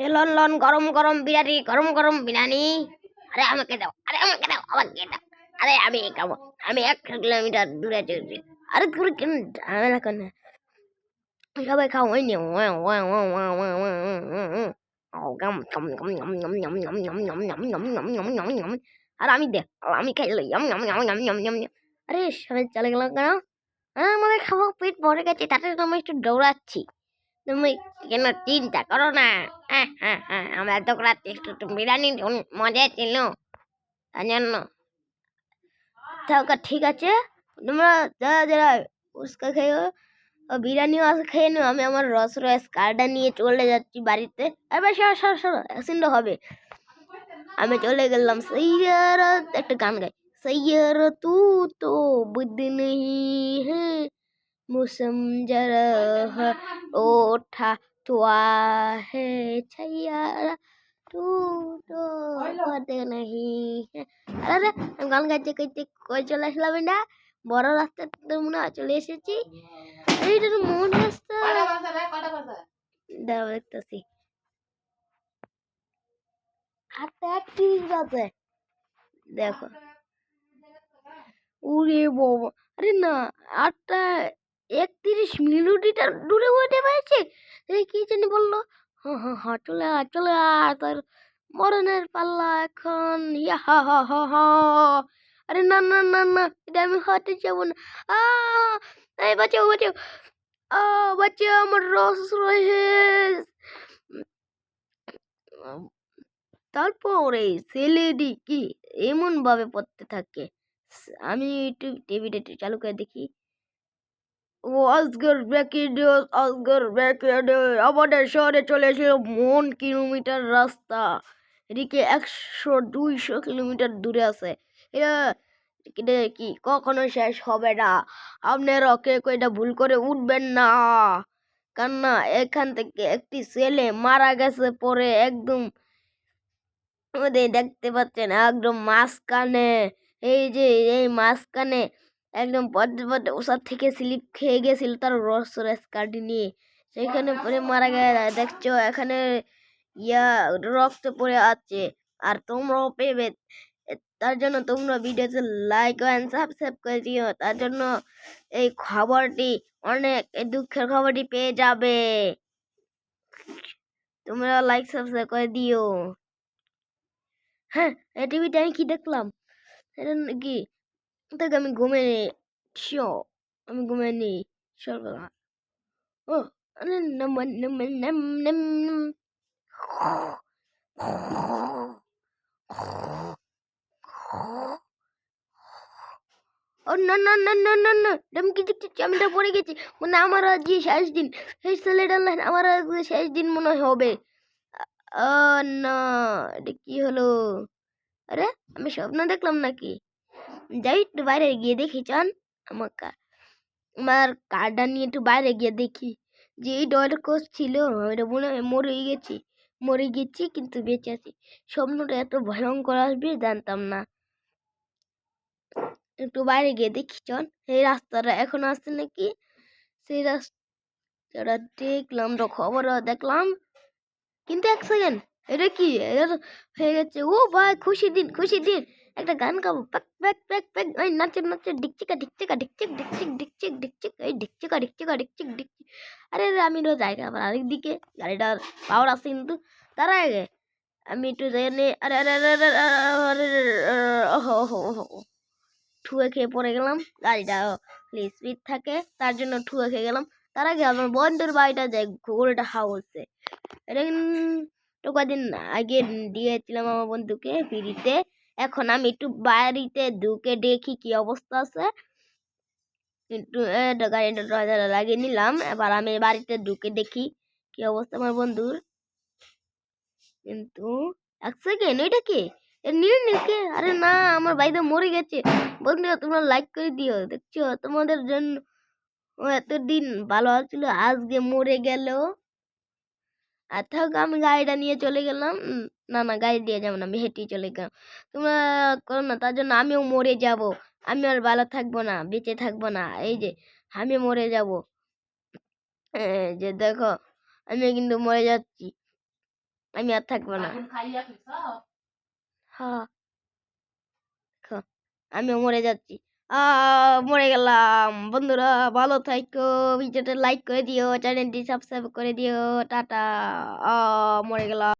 এ loan loan গরম গরম বিরিয়ানি, গরম গরম বিরিয়ানি। আরে আমাকে দাও, আরে আমাকে দাও, আমাকে দাও। আরে আমি খাবো, আমি 1 কিলোমিটার দূরে চলছি। আরে তুমি কেন ঝামেলা কেন? সবাই খাও, ওই নিও। আর আমি দেখ, আমি খাইলে আরে সবাই চলে গেল কেন? আমাদের খাবো, পেট ভরে গেছে, তাতে আমি একটু দৌড়াচ্ছি। তুমি কেন চিন্তা করো না? আমরা দৌড়াচ্ছি, একটু বিরিয়ানি মজা ছিল তার জন্য। ঠিক আছে, তোমরা যারা যারা ফুচকা খেয়েও বিরিয়ানিও আছে খেয়ে নিও। আমি আমার রস রস কার্ডটা নিয়ে চলে যাচ্ছি বাড়িতে। এবার সরো অ্যাক্সিডেন্ট হবে। আমি চলে গেলাম। সৈয়ারা একটা গান গাই, সৈয়ারা তু তো বুদ্ধ নেই হ্যাঁ मौसम जरा ओठा तुआ है छैयारा तू तो पता नहीं है। আরে আমি গান গাইতে গাইতে কই চলে আসলাম না? বড় রাস্তা তো মনে হয় চলে এসেছি। এইটা তো মন রাস্তা। দাও দেখতেছি, 8:31 বাজে। দেখো, ওরে বাবা, আরে না, 8:31 দূরে উঠে পেয়েছে। কি জানি বললো, হ্যাঁ চলে আয় তার মরণের পাল্লা এখন। হা। আরে না না না না, এটা আমি হাঁটতে যাবো না। এই বাঁচাও বাঁচাও, বাচ্চা আমার রস রয়েস। তারপরে ছেলেটি কি এমন ভাবে পড়তে থাকে। আমি একটু টিভিটা চালু করে দেখি। আমাদের শহরে চলে এসেছিল কিলোমিটার রাস্তা। এদিকে 100-200 কিলোমিটার দূরে আছে। এটা কি কখনো শেষ হবে না। আপনারা কেউ এটা ভুল করে উঠবেন না, কেননা এখান থেকে একটি ছেলে মারা গেছে পরে একদম দেখতে পাচ্ছেন একদম মাঝখানে। এই যে এই মাঝখানে একদম পদ্মে পদ্মে ওসার থেকে স্লিপ খেয়ে গেছিল তার রস কাটি নিয়ে, সেখানে পরে মারা গেছে। দেখছো এখানে রক্ত পড়ে আছে। আর তোমরাও পেবে, তার জন্য তোমরা ভিডিওতে লাইক এন্ড সাবস্ক্রাইব করে দিও। তার জন্য এই খবরটি অনেক দুঃখের খবরটি পেয়ে যাবে। তোমরা লাইক সাবস্ক্রাইব করে দিও। হ্যাঁ, টিভিতে আমি কি দেখলাম সেটা কি, দেখ আমি ঘুমে নেই। আমি ঘুমে নেই সকালবেলা। ও আরে নম নম নম নম ও না না না না না না, আমি কি দেখছি, আমি তো পড়ে গেছি। মানে আমার আজকে শেষ দিন। সেই ছেলেটা আমার আজকে শেষ দিন মনে হবে। না, এটা কি হলো? আরে আমি স্বপ্ন দেখলাম নাকি? যাই একটু বাইরে গিয়ে দেখি চান। আমার কার্ডটা নিয়ে একটু বাইরে গিয়ে দেখি যে এই ডয়ের কোচ ছিল, এটা মনে হয় মরে গেছি কিন্তু বেঁচে আছি। স্বপ্নটা এত ভয়ঙ্কর আসবে জানতাম না। একটু বাইরে গিয়ে দেখি চল, এই রাস্তাটা এখন আসছে নাকি। সেই রাস্তাটা দেখলাম তো, খবর দেখলাম, কিন্তু 1 সেকেন্ড, এটা কি হয়ে গেছে। ও ভাই, খুশি দিন, একটা গান গাবো। প্যাক প্যাক প্যাক প্যাক, ওই নাচে ডিকচিকা ডিকচিকা ডিকচিক ডিকচিক ডিকচিক ডিকচিক, এই ডিকচিকা ডিকচিকা ডিকচিক ডিকচিক। আরে আমি তো জায়গা আবার আরেক দিকে, গাড়িটার পাওয়ার আছে কিন্তু। তার আগে আমি একটু জেনে, আরে আরে আরে আরে ঠুয়ে খেয়ে পড়ে গেলাম। গাড়িটা স্পিড থাকে তার জন্য ঠুয়ে খেয়ে গেলাম। তার আগে আমার বন্ধুর বাড়িটা যাই, গোলটা হাউসে। এটা তো কদিন আগে দিয়েছিলাম আমার বন্ধুকে ফ্রিতে। এখন আমি একটু বাড়িতে ঢুকে দেখি কি অবস্থা আছে। একটু গাড়িটা দরজা লাগিয়ে নিলাম। এবার আমি বাড়িতে ঢুকে দেখি কি অবস্থা আমার বন্ধুর। কিন্তু 1 সেকেন্ড, এটা কি নীলকে? আরে না, আমার ভাইটা মরে গেছে। বন্ধুরা তোমরা লাইক করে দিও। দেখছো, তোমাদের জন্য ও এতদিন ভালো ছিল, আজকে মরে গেল। আর থাক, আমি গাড়িটা নিয়ে চলে গেলাম। না না, গাড়ি দিয়ে যাবো না, আমি হেঁটেই চলে গেলাম। তোমরা করো না, তার জন্য আমিও মরে যাব। আমি আর ভালো থাকবো না, বেঁচে থাকবো না। এই যে আমি মরে যাব, যে দেখো আমি কিন্তু মরে যাচ্ছি। আমি আর থাকবো না। হ্যাঁ, দেখো, আমিও মরে যাচ্ছি। মরে গেলাম। বন্ধুরা ভালো থাকো, ভিডিওটা লাইক করে দিও, চ্যানেলটি সাবস্ক্রাইব করে দিও। টাটা। মরে গেলাম।